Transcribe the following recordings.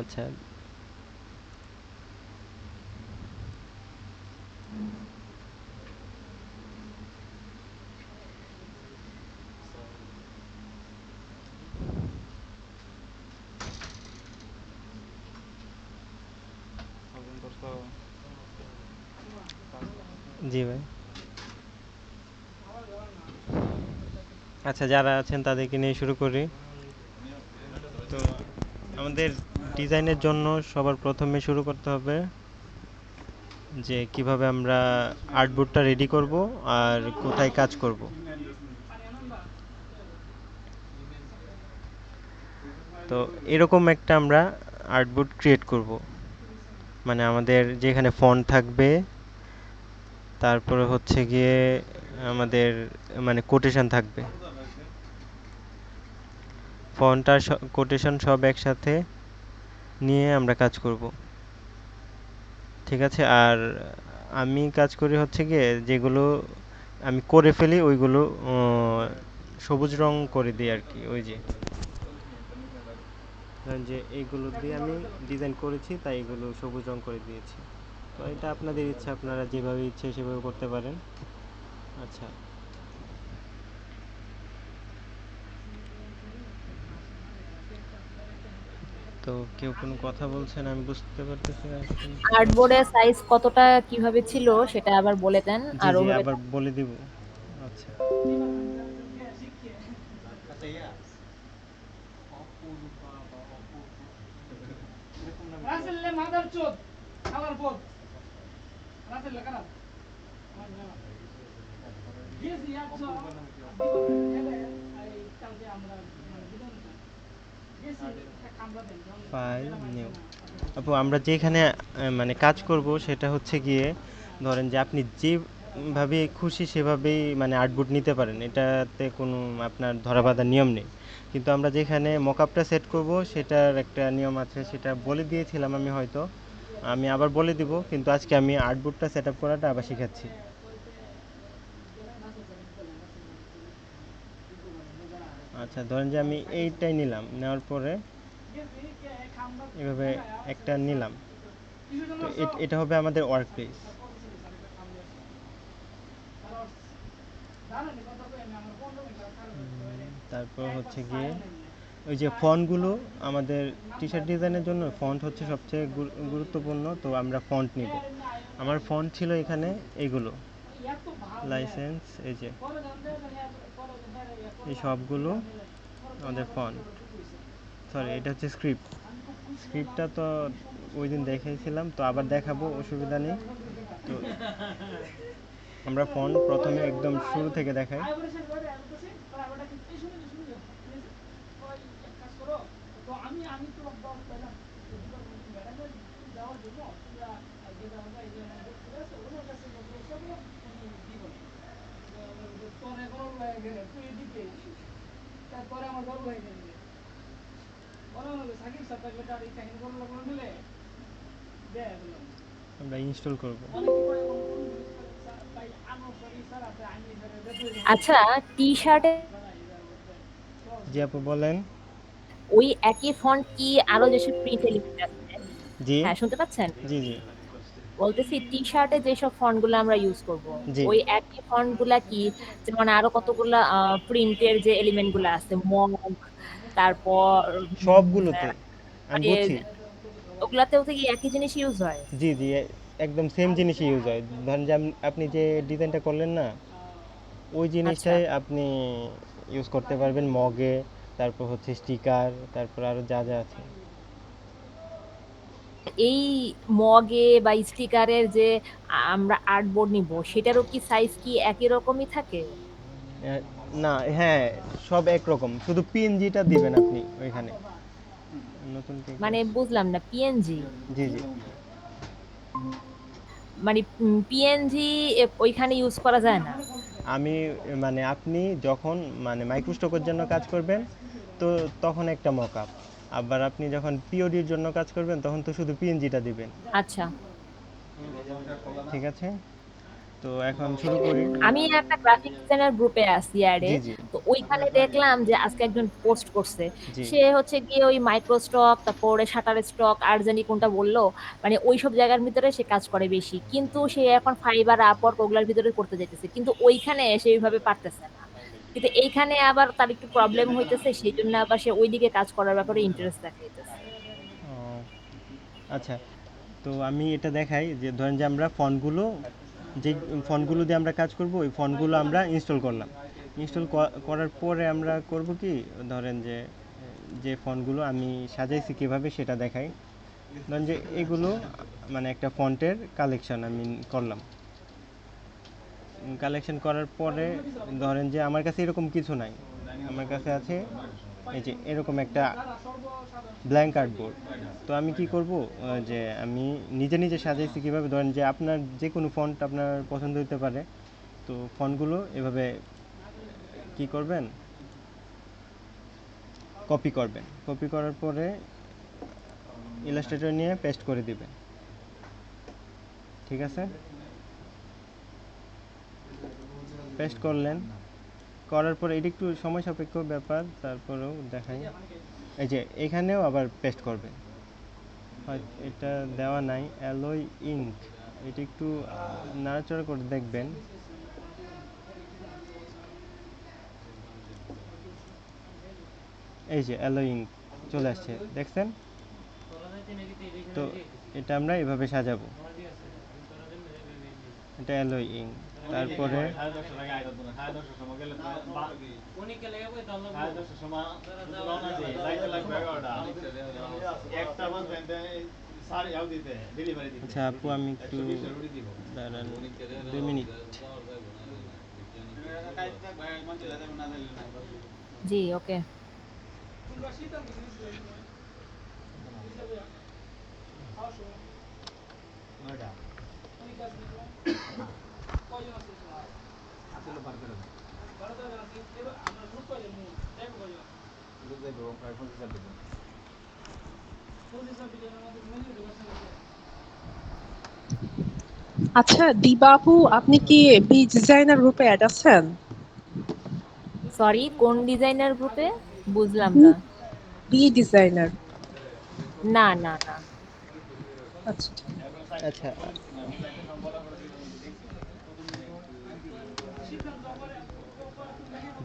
আচ্ছা। জি ভাই। আচ্ছা, যারা আছেন তাদেরকে নিয়ে শুরু করি। তো আমাদের ডিজাইনের জন্য সবার প্রথমে শুরু করতে হবে যে কিভাবে আমরা আর্টবোর্ডটা রেডি করব আর কোথায় কাজ করব। তো এরকম একটা আমরা আর্টবোর্ড ক্রিয়েট করব, মানে আমাদের যেখানে ফন্ট থাকবে, তারপরে হচ্ছে গিয়ে আমাদের মানে কোটেশন থাকবে, ফন্ট আর কোটেশন সব একসাথে নিয়ে আমরা কাজ করব। ঠিক আছে। আর আমি কাজ করি হচ্ছে গিয়ে যেগুলো আমি করে ফেলি ওইগুলো সবুজ রং করে দিই আর কি। ওই যে ধরেন যে এইগুলো দিয়ে আমি ডিজাইন করেছি, তাই এগুলো সবুজ রং করে দিয়েছি। তো এটা আপনাদের ইচ্ছা, আপনারা যেভাবে ইচ্ছে সেভাবে করতে পারেন। আচ্ছা। তো কেউ কোনো কথা বলছেন, আমি বুঝতে পারতেছি না কি হচ্ছে। আর্টবোর্ডের সাইজ কতটা কিভাবে ছিল সেটা আবার বলে দেন জি আর জি, ওভাবে। আবার বলে দিব। আচ্ছা। File new. আপু, আমরা যেখানে মানে কাজ করব সেটা হচ্ছে গিয়ে ধরেন যে আপনি যেভাবে খুশি সেভাবেই মানে আর্টবোর্ড নিতে পারেন, এটাতে কোনো আপনার ধরাবাঁধা নিয়ম নেই। কিন্তু আমরা যেখানে মকআপটা সেট করব সেটার একটা নিয়ম আছে, সেটা বলে দিয়েছিলাম আমি হয়তো, আমি আবার বলে দিব, কিন্তু আজকে আমি আর্টবোর্ডটা সেট আপ করাটা আবার শেখাচ্ছি। আচ্ছা, ধরেন যে আমি এইটাই নিলাম, নেওয়ার পরে এভাবে একটা নিলাম। তো এটা হবে আমাদের ওয়ার্ক প্লেস। তারপর হচ্ছে গিয়ে ওই যে ফন্টগুলো, আমাদের টি শার্ট ডিজাইনের জন্য ফন্ট হচ্ছে সবচেয়ে গুরুত্বপূর্ণ। তো আমরা ফন্ট নিব। আমার ফন্ট ছিল এখানে এইগুলো, লাইসেন্স, এই যে এই সবগুলো আমাদের ফন্ট। সরি, এটা হচ্ছে স্ক্রিপ্ট। স্ক্রিপ্টটা তো ওই দিন দেখাইছিলাম, তো আবার দেখাবো, অসুবিধা নেই। তো আমরা ফন্ট প্রথমে একদম শুরু থেকে দেখাই। আমরা ইনস্টল করব। আচ্ছা, টি শার্টে জি আপু, বলেন। ওই একই ফন্ট কি আরো যেসব প্রিন্ট এলিমেন্ট আছে? জি হ্যাঁ, শুনতে পাচ্ছেন? জি জি বলতেছি টি শার্টে যেসব ফন্ট গুলো আমরা ইউজ করব, জি। ওই একই ফন্ট গুলা কি, যেমন আরো কতগুলা প্রিন্টের যে এলিমেন্ট গুলো আছে, মগ, তারপর সবগুলোতে আমি মানে বুঝছি। ওগুলাতেও থেকে একই জিনিস ইউজ হয়? জি জি, একদম সেম জিনিসই ইউজ হয়। ধরেন যে আপনি যে ডিজাইনটা করলেন না, ওই আচ্ছা, জিনিসটাই আপনি ইউজ করতে পারবেন মগে, তারপর হচ্ছে স্টিকার, তারপর আরও যা যা আছে। এই মগে বা স্টিকারের যে আমরা আর্টবোর্ড নিব, সেটারও কি সাইজ কি একই রকমই থাকে? না, হ্যাঁ, সব একরকম, শুধু পিএনজিটা দিবেন আপনি ওইখানে। নতুন কে কে মানে আসছে? বুঝলাম না, পিএনজি জি জি। মানে পিএনজি ওইখানে ইউজ করা যায় না? আমি মানে আপনি যখন মানে মাইক্রোস্টকের জন্য কাজ করবেন, তো তখন একটা মকআপ। আবার আপনি যখন পিওডির জন্য কাজ করবেন তখন তো শুধু পিএনজিটা দিবেন। আচ্ছা, ঠিক আছে। তো এখন শুরু করি। আমি একটা গ্রাফিক ডিজাইনার গ্রুপে আছি আরে। জি জি। তো ওইখানে দেখলাম যে আজকে একজন পোস্ট করছে। জি। সে হচ্ছে গিয়ে ওই মাইক্রোস্টক, তারপরে শাটার স্টক আর জানি কোনটা বলল। মানে ওইসব জায়গার ভিতরে সে কাজ করে বেশি। কিন্তু সে এখন ফাইবার, আপওয়ার্ক ওগুলার ভিতরে করতে যাইতেছে। কিন্তু ওইখানে সে ওইভাবে পারতেছে না। কিন্তু এইখানে আবার তার একটু প্রবলেম হইতেছে, সেইজন্য আবার সে ওইদিকে কাজ করার ব্যাপারে ইন্টারেস্ট দেখাইতেছে। ও আচ্ছা, তো আমি এটা দেখাই যে ধরেন যে আমরা ফন্টগুলো, যে ফন্টগুলো দিয়ে আমরা কাজ করব ওই ফন্টগুলো আমরা ইনস্টল করলাম। ইনস্টল করার পরে আমরা করব কি, ধরেন যে যে ফন্টগুলো আমি সাজাইছি কীভাবে সেটা দেখাই। ধরেন যে এগুলো মানে একটা ফন্টের কালেকশন আমি করলাম। কালেকশন করার পরে ধরেন যে আমার কাছে এরকম কিছু নাই, আমার কাছে আছে এই যে এরকম একটা ব্ল্যাঙ্ক আর্টবোর্ড। তো আমি কি করব, যে আমি নিজে নিজে সাজাইছি কীভাবে, ধরেন যে আপনার যে কোনো ফন্ট আপনার পছন্দ হতে পারে। তো ফন্টগুলো এভাবে কি করবেন, কপি করবেন। কপি করার পরে ইলাস্ট্রেটর নিয়ে পেস্ট করে দিবেন। ঠিক আছে, পেস্ট করলেন, করার পরে এটা একটু সময় সাপেক্ষ ব্যাপার, তারপরেও দেখাই। এই যে এখানেও আবার পেস্ট করবেন। হয় এটা দেওয়া নাই অ্যালয় ইঙ্ক, এটা একটু নাড়াচাড়া করে দেখবেন। এই যে অ্যালয় ইঙ্ক চলে আসছে, দেখছেন? তো এটা আমরা এভাবে সাজাবো, এটা অ্যালয় ইঙ্ক। তারপরে আচ্ছা আপু, আমি একটু দাঁড়ান 2 মিনিট। জি, ওকে। আচ্ছা দিবা আপু, আপনি কি বি ডিজাইনার গ্রুপে অ্যাড আছেন? সরি, কোন ডিজাইনার গ্রুপে? বুঝলাম বি না। B designer. না, না, না। আচ্ছা। আচ্ছা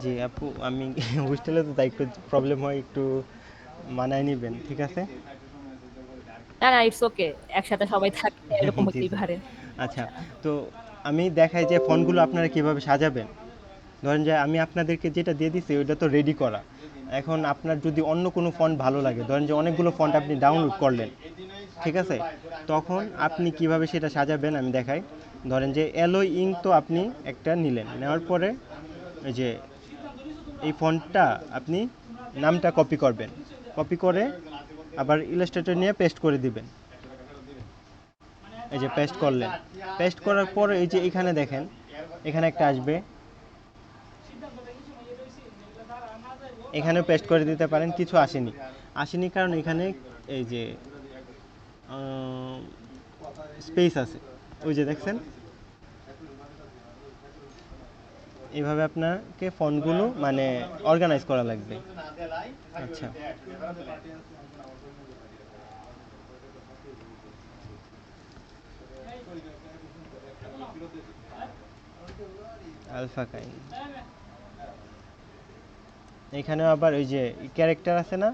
জি আপু, আমি হোস্টেলে তো তাই একটু প্রবলেম হয়, একটু মানায় নিবেন, ঠিক আছে? না, না, ইটস ওকে। একসাথে সবাই থাকলে এরকম জি হতেই জি। পারে। আচ্ছা, তো আমি দেখাই যে ফন্টগুলো আপনারা কিভাবে সাজাবেন। ধরেন যে আমি আপনাদেরকে যেটা দিয়ে দিছি ওইটা তো রেডি করা। এখন আপনার যদি অন্য কোনো ফন্ট ভালো লাগে, ধরেন যে অনেকগুলো ফন্ট আপনি ডাউনলোড করলেন, ঠিক আছে? তখন আপনি কিভাবে সেটা সাজাবেন আমি দেখাই। ধরেন যে অ্যালোয় ইঙ্ক তো আপনি একটা নিলেন, নেওয়ার পরে এই যে এই ফন্টটা আপনি নামটা কপি করবেন, কপি করে আবার ইলাস্ট্রেটর নিয়ে পেস্ট করে দিবেন। এই যে পেস্ট করলেন, পেস্ট করার পরে এই যে এখানে দেখেন, এখানে একটা আসবে, এখানেও পেস্ট করে দিতে পারেন। কিছু আসেনি, আসেনি কারণ এখানে এই যে স্পেস আছে, ওই যে দেখছেন। এইভাবে আপনাকে ফন্টগুলো মানে অর্গানাইজ করা লাগবে। আচ্ছা, আলফা কাইন, এখানেও আবার ওই যে ক্যারেক্টার আছে না,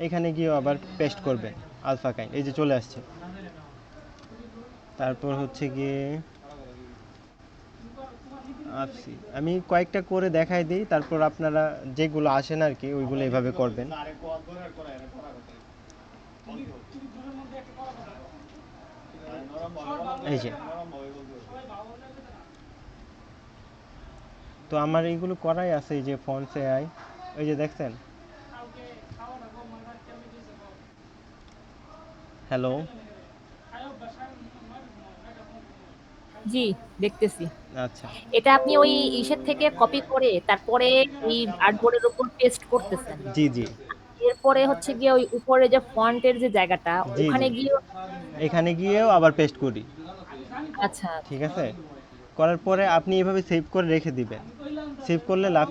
এখানে গিয়েও আবার পেস্ট করবেন আলফা কাইন, এই যে চলে আসছে। তারপর হচ্ছে গিয়ে আপসি, আমি কয়েকটা করে দেখাই দিই, তারপর আপনারা যেগুলো আসেন আর কি ওইগুলো এইভাবে করবেন। এই যে, তো আমার এইগুলো করাই আছে, এই যে ফন্টস এআই, ওই যে দেখছেন। হ্যালো। জি, দেখতেছি। আচ্ছা। এটা আপনি ওই ইসের থেকে কপি করে তারপরে ওই আর্টবোর্ডের উপর পেস্ট করতেছেন। জি জি। এরপরে হচ্ছে গিয়ে ওই উপরে যে ফন্টের যে জায়গাটা, জি ওখানে জি, গিয়েও এখানে গিয়েও আবার পেস্ট করি। আচ্ছা, ঠিক আচ্ছা। আছে, করার পরে আপনি এভাবে সেভ করে রেখে দিবেন। সেভ করলে লাভ